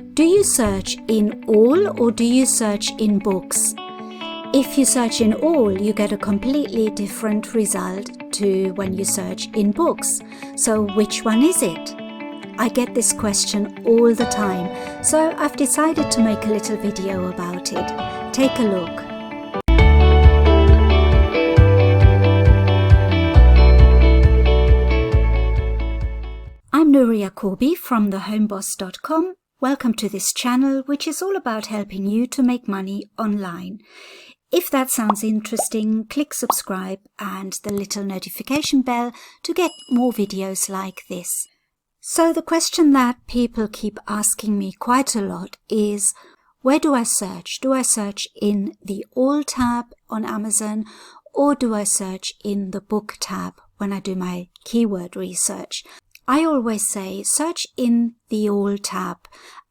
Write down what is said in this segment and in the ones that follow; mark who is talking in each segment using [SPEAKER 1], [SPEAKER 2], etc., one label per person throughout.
[SPEAKER 1] Do you search in all or do you search in books? If you search in all, you get a completely different result to when you search in books. So which one is it? I get this question all the time, so I've decided to make a little video about it. Take a look. I'm Nuria Korbi from thehomeboss.com. Welcome to this channel, which is all about helping you to make money online. If that sounds interesting, click subscribe and the little notification bell to get more videos like this. So the question that people keep asking me quite a lot is, where do I search? Do I search in the All tab on Amazon, or do I search in the Book tab when I do my keyword research? I always say search in the All tab,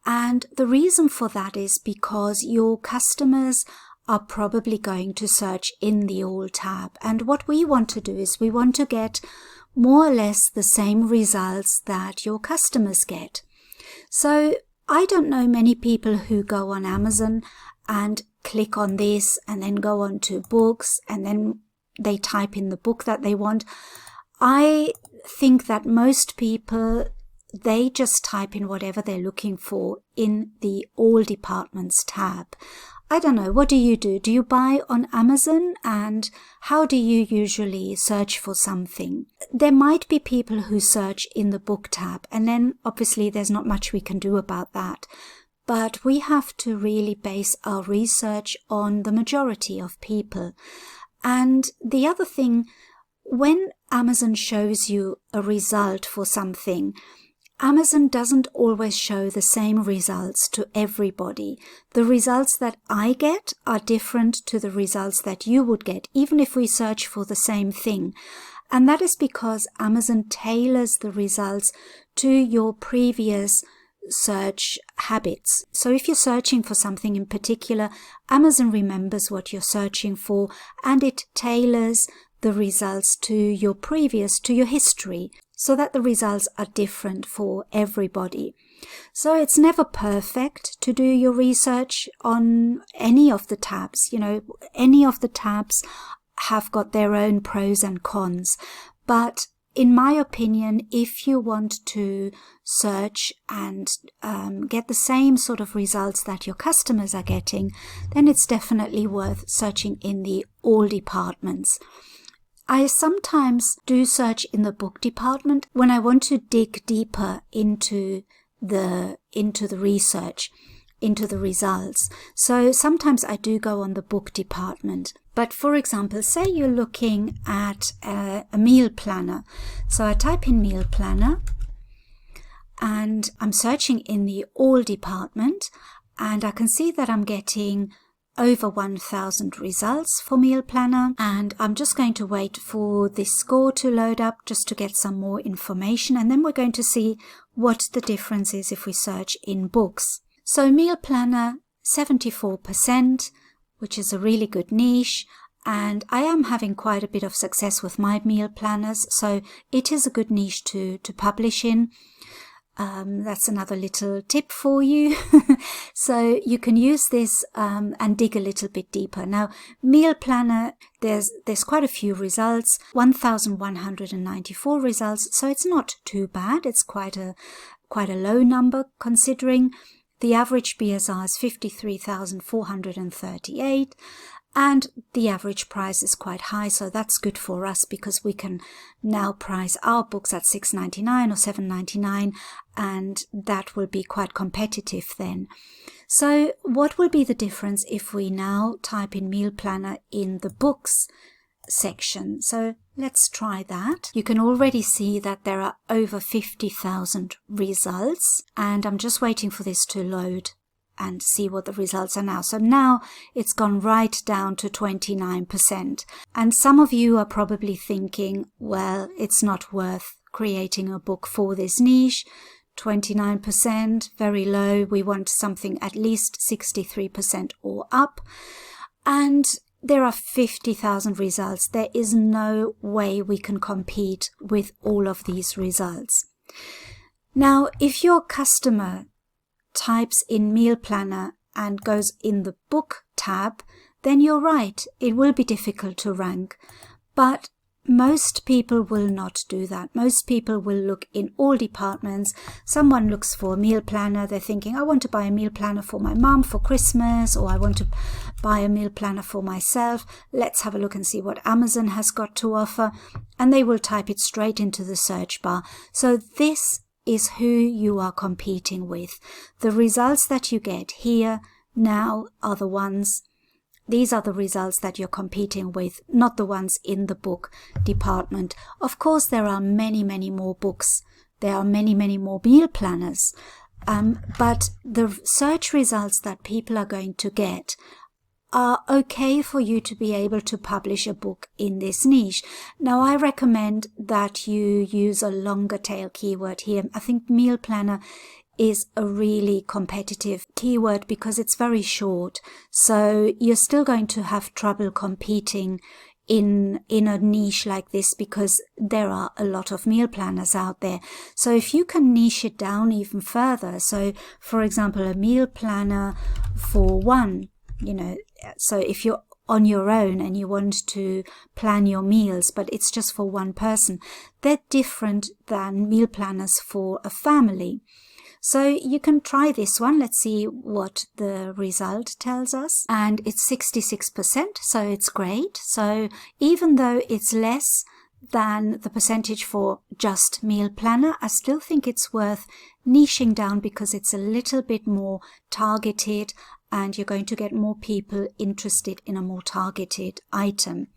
[SPEAKER 1] and the reason for that is because your customers are probably going to search in the All tab, and what we want to do is we want to get more or less the same results that your customers get. So I don't know many people who go on Amazon and click on this and then go on to books and then they type in the book that they want. I think that most people, they just type in whatever they're looking for in the All Departments tab. I don't know, what do you do? Do you buy on Amazon, and how do you usually search for something? There might be people who search in the Book tab, and then obviously there's not much we can do about that. But we have to really base our research on the majority of people. And the other thing, when Amazon shows you a result for something, Amazon doesn't always show the same results to everybody. The results that I get are different to the results that you would get, even if we search for the same thing. And that is because Amazon tailors the results to your previous search habits. So if you're searching for something in particular, Amazon remembers what you're searching for, and it tailors the results to your history, so that the results are different for everybody. So it's never perfect to do your research on any of the tabs. You know, any of the tabs have got their own pros and cons. But in my opinion, if you want to search and get the same sort of results that your customers are getting, then it's definitely worth searching in the All departments. I sometimes do search in the Book department when I want to dig deeper into the research, into the results. So sometimes I do go on the Book department. But for example, say you're looking at a meal planner. So I type in meal planner and I'm searching in the All department, and I can see that I'm getting over 1,000 results for meal planner, and I'm just going to wait for this score to load up just to get some more information, and then we're going to see what the difference is if we search in books. So meal planner 74%, which is a really good niche, and I am having quite a bit of success with my meal planners, so it is a good niche to publish in. That's another little tip for you. So you can use this and dig a little bit deeper. Now, meal planner, there's quite a few results, 1,194 results. So it's not too bad. It's quite a low number considering the average BSR is 53,438. And the average price is quite high, so that's good for us because we can now price our books at $6.99 or $7.99, and that will be quite competitive then. So what will be the difference if we now type in meal planner in the books section? So let's try that. You can already see that there are over 50,000 results, and I'm just waiting for this to load and see what the results are now. So now it's gone right down to 29%. And some of you are probably thinking, well, it's not worth creating a book for this niche. 29%, very low. We want something at least 63% or up. And there are 50,000 results. There is no way we can compete with all of these results. Now, if your customer types in meal planner and goes in the book tab, then you're right, it will be difficult to rank. But most people will not do that. Most people will look in all departments. Someone looks for a meal planner. They're thinking, I want to buy a meal planner for my mum for Christmas, or I want to buy a meal planner for myself. Let's have a look and see what Amazon has got to offer. And they will type it straight into the search bar. So this is who you are competing with. The results that you get here now are the ones. These are the results that you're competing with, not the ones in the book department. Of course, there are many, many more books. There are many, many more meal planners. But the search results that people are going to get are okay for you to be able to publish a book in this niche. Now, I recommend that you use a longer tail keyword here. I think meal planner is a really competitive keyword because it's very short. So you're still going to have trouble competing in a niche like this because there are a lot of meal planners out there. So if you can niche it down even further, so for example, a meal planner for one, so if you're on your own and you want to plan your meals, but it's just for one person, they're different than meal planners for a family. So you can try this one. Let's see what the result tells us. And it's 66%, so it's great. So even though it's less than the percentage for just meal planner, I still think it's worth niching down because it's a little bit more targeted and you're going to get more people interested in a more targeted item.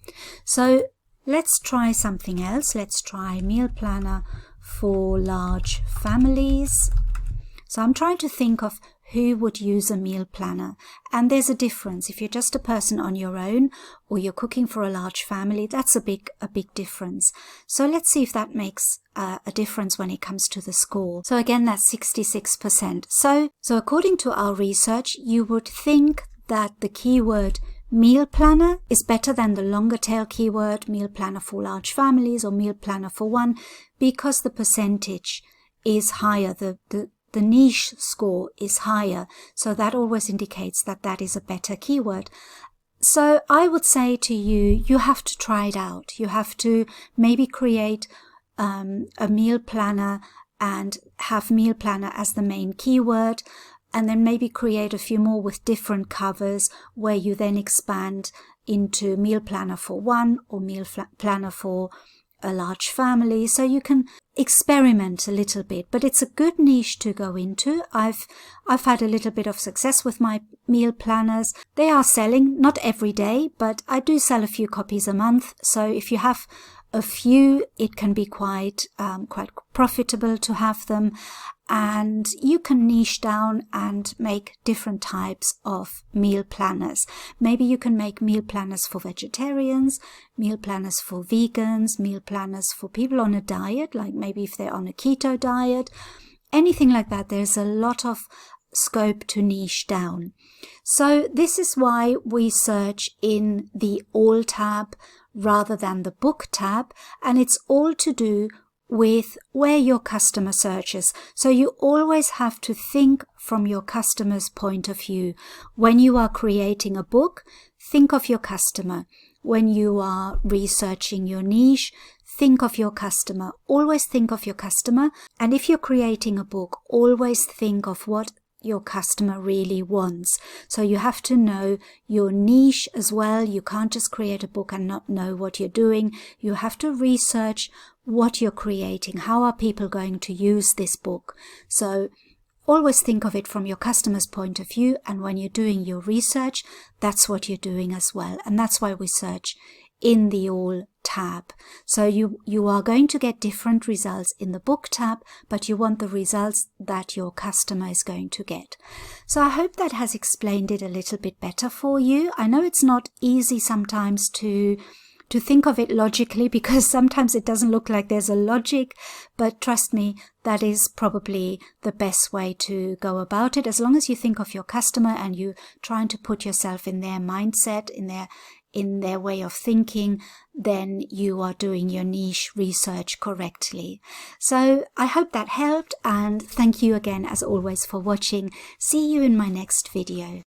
[SPEAKER 1] So let's try something else. Let's try meal planner for large families. So I'm trying to think of who would use a meal planner. And there's a difference. If you're just a person on your own or you're cooking for a large family, that's a big difference. So let's see if that makes a difference when it comes to the score. So again, that's 66%. So according to our research, you would think that the keyword meal planner is better than the longer tail keyword meal planner for large families or meal planner for one because the percentage is higher. The niche score is higher, so that always indicates that that is a better keyword. So I would say to you, you have to try it out. You have to maybe create a meal planner and have meal planner as the main keyword, and then maybe create a few more with different covers where you then expand into meal planner for one or meal planner for a large family. So you can experiment a little bit, but it's a good niche to go into. I've had a little bit of success with my meal planners. They are selling, not every day, but I do sell a few copies a month. So if you have a few, it can be quite profitable to have them. And you can niche down and make different types of meal planners. Maybe you can make meal planners for vegetarians, meal planners for vegans, meal planners for people on a diet, like maybe if they're on a keto diet, anything like that. There's a lot of scope to niche down. So this is why we search in the All tab rather than the Book tab, and it's all to do with where your customer searches. So you always have to think from your customer's point of view. When you are creating a book, think of your customer. When you are researching your niche, think of your customer. Always think of your customer. And if you're creating a book, always think of what your customer really wants. So you have to know your niche as well. You can't just create a book and not know what you're doing. You have to research what you're creating. How are people going to use this book? So always think of it from your customer's point of view. And when you're doing your research, that's what you're doing as well. And that's why we search in the All tab. So you are going to get different results in the Book tab, but you want the results that your customer is going to get. So I hope that has explained it a little bit better for you. I know it's not easy sometimes to think of it logically, because sometimes it doesn't look like there's a logic, but trust me, that is probably the best way to go about it. As long as you think of your customer and you trying to put yourself in their mindset, in their way of thinking, then you are doing your niche research correctly. So I hope that helped, and thank you again as always for watching. See you in my next video.